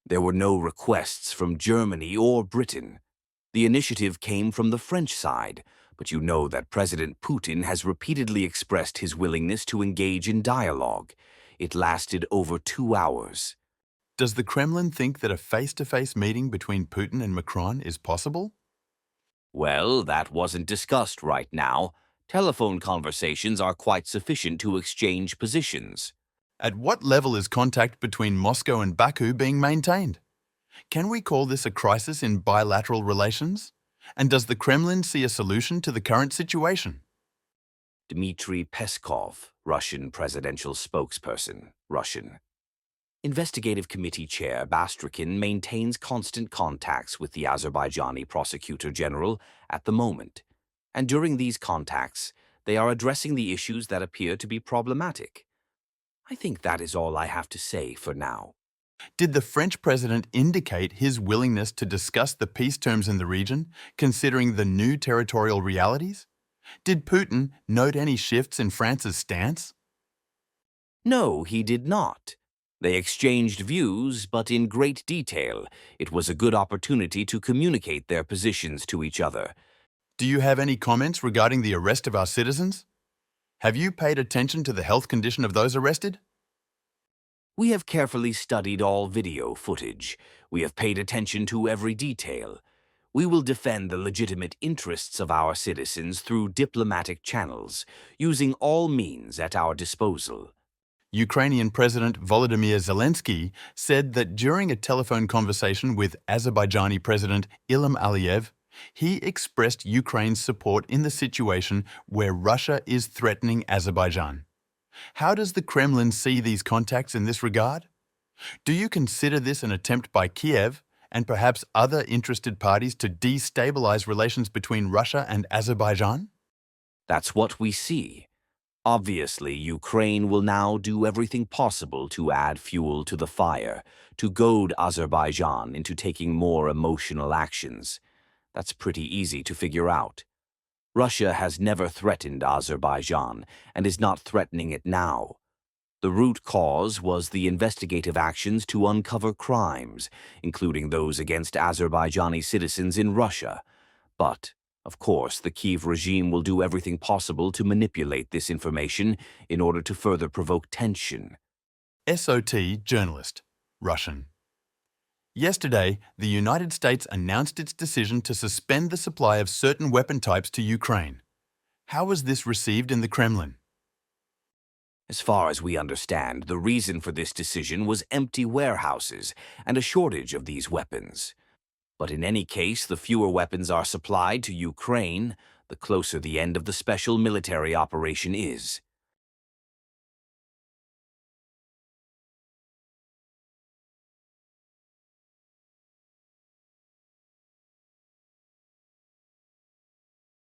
There were no requests from Germany or Britain. The initiative came from the French side, but you know that President Putin has repeatedly expressed his willingness to engage in dialogue. It lasted over 2 hours. Does the Kremlin think that a face-to-face meeting between Putin and Macron is possible? Well, that wasn't discussed right now. Telephone conversations are quite sufficient to exchange positions. At what level is contact between Moscow and Baku being maintained? Can we call this a crisis in bilateral relations? And does the Kremlin see a solution to the current situation? Dmitry Peskov, Russian presidential spokesperson, Russian. Investigative Committee Chair Bastrikin maintains constant contacts with the Azerbaijani Prosecutor General at the moment, and during these contacts, they are addressing the issues that appear to be problematic. I think that is all I have to say for now. Did the French president indicate his willingness to discuss the peace terms in the region, considering the new territorial realities? Did Putin note any shifts in France's stance? No, he did not. They exchanged views, but in great detail. It was a good opportunity to communicate their positions to each other. Do you have any comments regarding the arrest of our citizens? Have you paid attention to the health condition of those arrested? We have carefully studied all video footage. We have paid attention to every detail. We will defend the legitimate interests of our citizens through diplomatic channels, using all means at our disposal. Ukrainian President Volodymyr Zelensky said that during a telephone conversation with Azerbaijani President Ilham Aliyev, he expressed Ukraine's support in the situation where Russia is threatening Azerbaijan. How does the Kremlin see these contacts in this regard? Do you consider this an attempt by Kiev and perhaps other interested parties to destabilize relations between Russia and Azerbaijan? That's what we see. Obviously, Ukraine will now do everything possible to add fuel to the fire, to goad Azerbaijan into taking more emotional actions. That's pretty easy to figure out. Russia has never threatened Azerbaijan and is not threatening it now. The root cause was the investigative actions to uncover crimes, including those against Azerbaijani citizens in Russia. But, of course, the Kyiv regime will do everything possible to manipulate this information in order to further provoke tension. SOT journalist, Russian. Yesterday, the United States announced its decision to suspend the supply of certain weapon types to Ukraine. How was this received in the Kremlin? As far as we understand, the reason for this decision was empty warehouses and a shortage of these weapons. But in any case, the fewer weapons are supplied to Ukraine, the closer the end of the special military operation is.